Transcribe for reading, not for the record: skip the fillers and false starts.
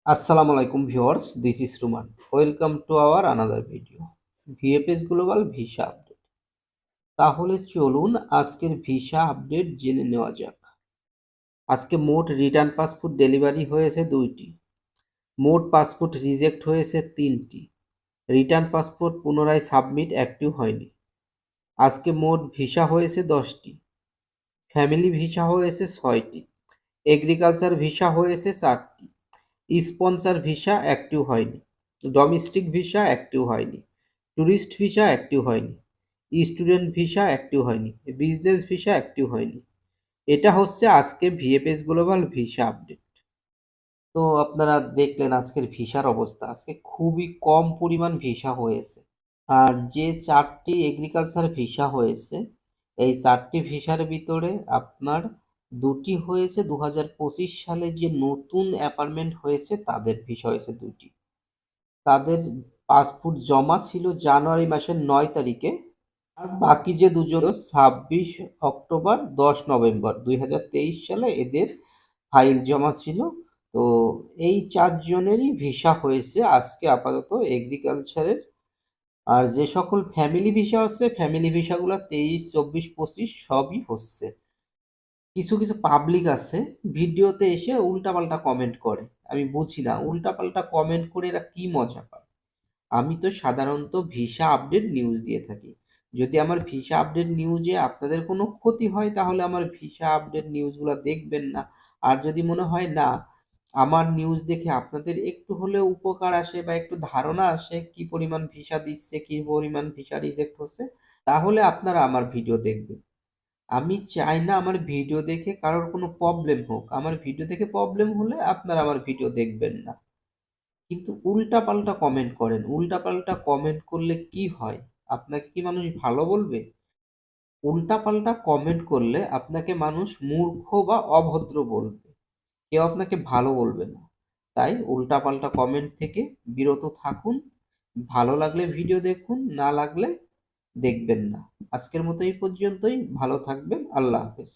আসসালামু আলাইকুম viewers, this is Ruman. Welcome to our another video. VFS global visa update. তাহলে চলুন আজকের ভিসা আপডেট জেনে নেওয়া যাক। আজকে মোট রিটার্ন পাসপোর্ট ডেলিভারি হয়েছে 2টি, মোট পাসপোর্ট রিজেক্ট হয়েছে 3টি, রিটার্ন পাসপোর্ট পুনরায় সাবমিট অ্যাক্টিভ হয়নি। আজকে মোট ভিসা হয়েছে 10টি, ফ্যামিলি ভিসা হয়েছে 6টি, এগ্রিকালচার ভিসা হয়েছে 4টি, স্পন্সর ভিসা অ্যাক্টিভ হয়নি, ডোমেস্টিক ভিসা অ্যাক্টিভ হয়নি, ট্যুরিস্ট ভিসা অ্যাক্টিভ হয়নি, স্টুডেন্ট ভিসা অ্যাক্টিভ হয়নি, বিজনেস ভিসা অ্যাক্টিভ হয়নি। এটা হচ্ছে আজকে ভিএফএস গ্লোবাল ভিসা আপডেট। তো আপনারা দেখলেন আজকের ভিসার অবস্থা। আজকে খুবই কম পরিমাণ ভিসা হয়েছে। আর যে 4টি এগ্রিকালচার ভিসা হয়েছে, এই 4টি ভিসার ভিতরে আপনার 2টি হয়েছে 2025 সালে যে নতুন অ্যাপার্টমেন্ট হয়েছে তাদের ভিসা হয়েছে 2টি। তাদের পাসপোর্ট জমা ছিল জানুয়ারি মাসের 9 তারিখে। আর বাকি যে দুজন 26 অক্টোবর 10 নভেম্বর 2023 সালে এদের ফাইল জমা ছিল। তো এই 4জনেরই ভিসা হয়েছে আজকে আপাতত এগ্রিকালচারের। আর যে সকল ফ্যামিলি ভিসা হচ্ছে, ফ্যামিলি ভিসাগুলো 23, 24, 25 সবই হচ্ছে। কিছু কিছু পাবলিক আছে ভিডিওতে এসে উল্টাপাল্টা কমেন্ট করে, আমি বুঝি না উল্টাপাল্টা কমেন্ট করে এরা কি মজা পায়। আমি তো সাধারণত ভিসা আপডেট নিউজ দিয়ে থাকি। যদি আমার ভিসা আপডেট নিউজে আপনাদের কোনো ক্ষতি হয় তাহলে আমার ভিসা আপডেট নিউজগুলো দেখবেন না। আর যদি মনে হয় না আমার নিউজ দেখে আপনাদের একটু হলেও উপকার আসে বা একটু ধারণা আসে কি পরিমাণ ভিসা দিচ্ছে, কি পরিমাণ ভিসা রিজেক্ট হচ্ছে, তাহলে আপনারা আমার ভিডিও দেখবেন। আমি চাই না আমার ভিডিও দেখে কারোর কোনো প্রবলেম হোক। আমার ভিডিও দেখে প্রবলেম হলে আপনারা আমার ভিডিও দেখবেন না। কিন্তু উল্টাপাল্টা কমেন্ট করেন। উল্টাপাল্টা কমেন্ট করলে কি হয়? আপনাকে কি মানুষ ভালো বলবে? উল্টাপাল্টা কমেন্ট করলে আপনাকে মানুষ মূর্খ বা অভদ্র বলবে। কেউ আপনাকে ভালো বলবে না। তাই উল্টাপাল্টা কমেন্ট থেকে বিরত থাকুন। ভালো লাগলে ভিডিও দেখুন, না লাগলে দেখবেন না। আজকের মতো এই পর্যন্তই। ভালো থাকবেন। আল্লাহ হাফেজ।